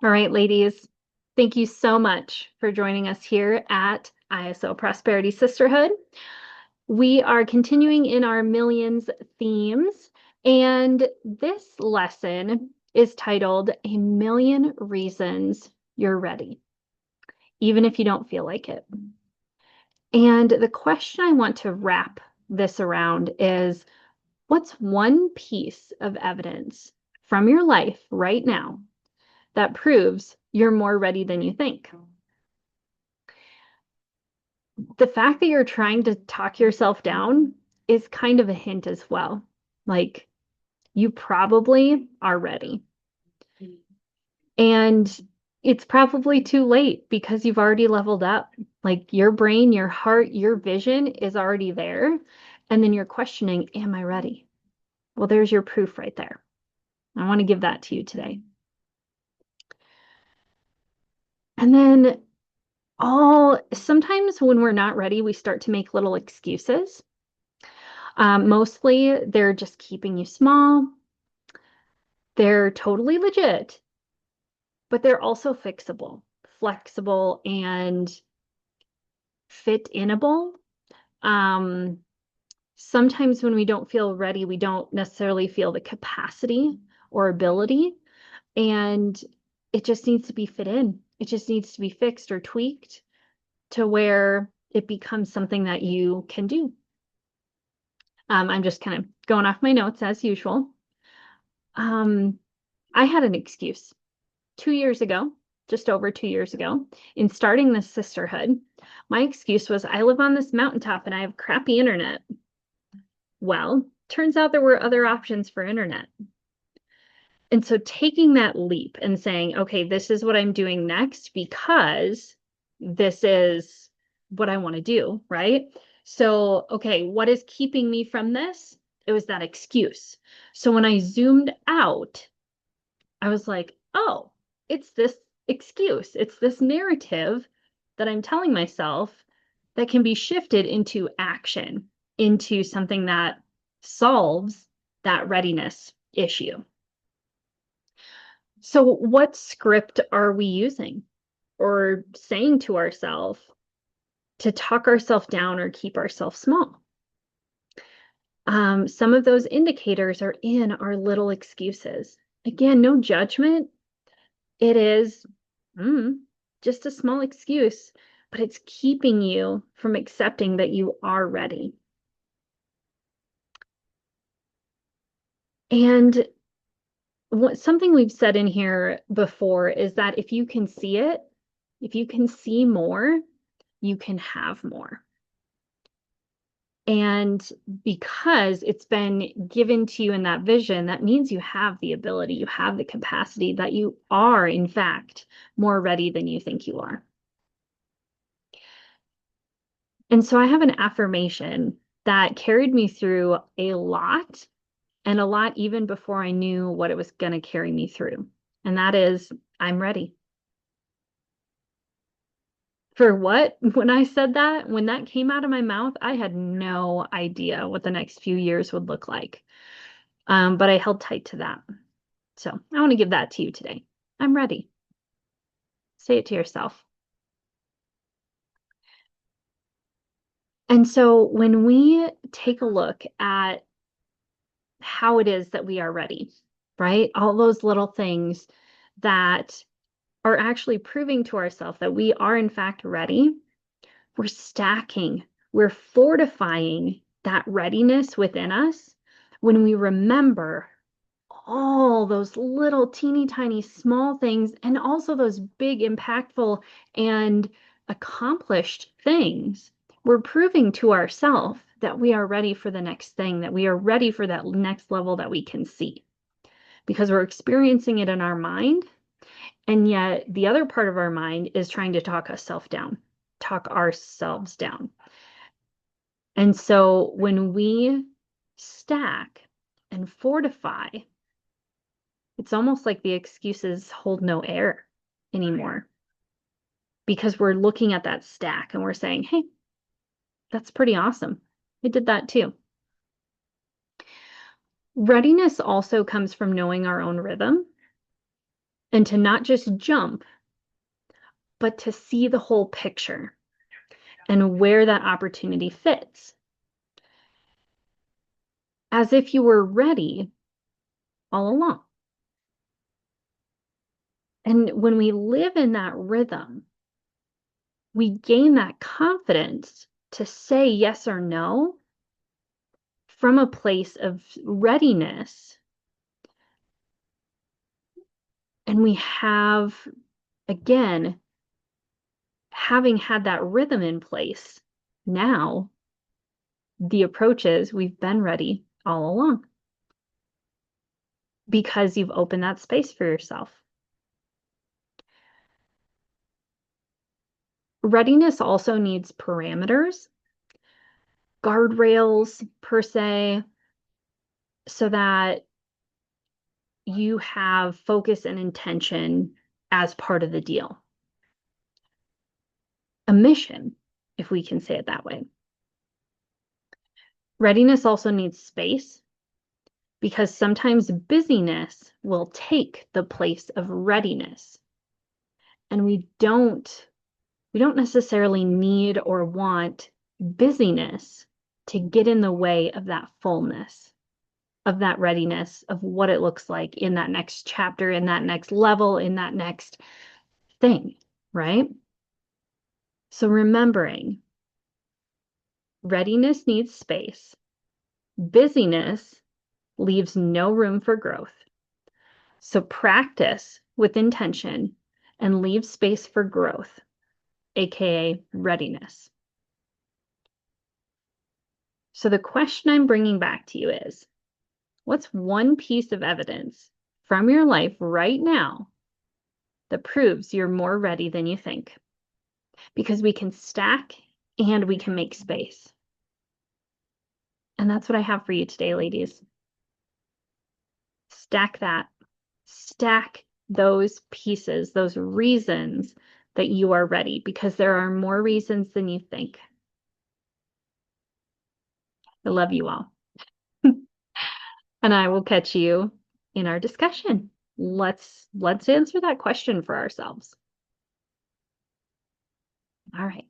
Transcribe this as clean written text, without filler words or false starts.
All right, ladies, thank you so much for joining us here at ISO Prosperity Sisterhood. We are continuing in our millions themes, and this lesson is titled A Million Reasons You're Ready, even if you don't feel like it. And the question I want to wrap this around is, what's one piece of evidence from your life right now that proves you're more ready than you think? The fact that you're trying to talk yourself down is kind of a hint as well. Like, you probably are ready. And it's probably too late because you've already leveled up. Like, your brain, your heart, your vision is already there. And then you're questioning, am I ready? Well, there's your proof right there. I want to give that to you today. And then sometimes when we're not ready, we start to make little excuses. Mostly they're just keeping you small. They're totally legit, but they're also fixable, flexible, and fit-inable. Um, Sometimes when we don't feel ready, we don't necessarily feel the capacity or ability, and it just needs to be fit in. It just needs to be fixed or tweaked to where it becomes something that you can do. I'm just kind of going off my notes as usual. Um, I had an excuse 2 years ago, just over 2 years ago, in starting this sisterhood. My excuse was I live on this mountaintop and I have crappy internet. Well, turns out there were other options for internet. And so taking that leap and saying, okay, this is what I'm doing next because this is what I want to do, right? So, okay, what is keeping me from this? It was that excuse. So when I zoomed out, I was like, oh, it's this excuse, it's this narrative that I'm telling myself that can be shifted into action, into something that solves that readiness issue. So, what script are we using or saying to ourselves to talk ourselves down or keep ourselves small? Some of those indicators are in our little excuses. Again, no judgment. It is just a small excuse, but it's keeping you from accepting that you are ready. And something we've said in here before is that if you can see it, if you can see more, you can have more. And because it's been given to you in that vision, that means you have the ability, you have the capacity, that you are, in fact, more ready than you think you are. And so I have an affirmation that carried me through a lot, and a lot even before I knew what it was going to carry me through. And that is, I'm ready. For what? When I said that, when that came out of my mouth, I had no idea what the next few years would look like. But I held tight to that. So I want to give that to you today. I'm ready. Say it to yourself. And so when we take a look at how it is that we are ready, right? All those little things that are actually proving to ourselves that we are, in fact, ready, we're stacking, we're fortifying that readiness within us when we remember all those little teeny tiny small things and also those big, impactful, and accomplished things. We're proving to ourselves that we are ready for the next thing, that we are ready for that next level that we can see because we're experiencing it in our mind. And yet the other part of our mind is trying to talk ourselves down. And so when we stack and fortify, it's almost like the excuses hold no air anymore because we're looking at that stack and we're saying, hey, that's pretty awesome. I did that too. Readiness also comes from knowing our own rhythm. and to not just jump, but to see the whole picture and where that opportunity fits. As if you were ready all along. And when we live in that rhythm, we gain that confidence to say yes or no from a place of readiness. And we have, again, having had that rhythm in place, now the approach is we've been ready all along because you've opened that space for yourself. Readiness also needs parameters, guardrails per se, so that you have focus and intention as part of the deal. A mission, if we can say it that way. Readiness also needs space because sometimes busyness will take the place of readiness. And we don't necessarily need or want busyness to get in the way of that fullness, of that readiness, of what it looks like in that next chapter, in that next level, in that next thing, right? So remembering readiness needs space. Busyness leaves no room for growth. So practice with intention and leave space for growth, aka readiness. So the question I'm bringing back to you is, what's one piece of evidence from your life right now that proves you're more ready than you think? Because we can stack and we can make space. And that's what I have for you today, ladies. Stack that. Stack those pieces, those reasons that you are ready, because there are more reasons than you think. I love you all. And I will catch you in our discussion. Let's answer that question for ourselves. All right.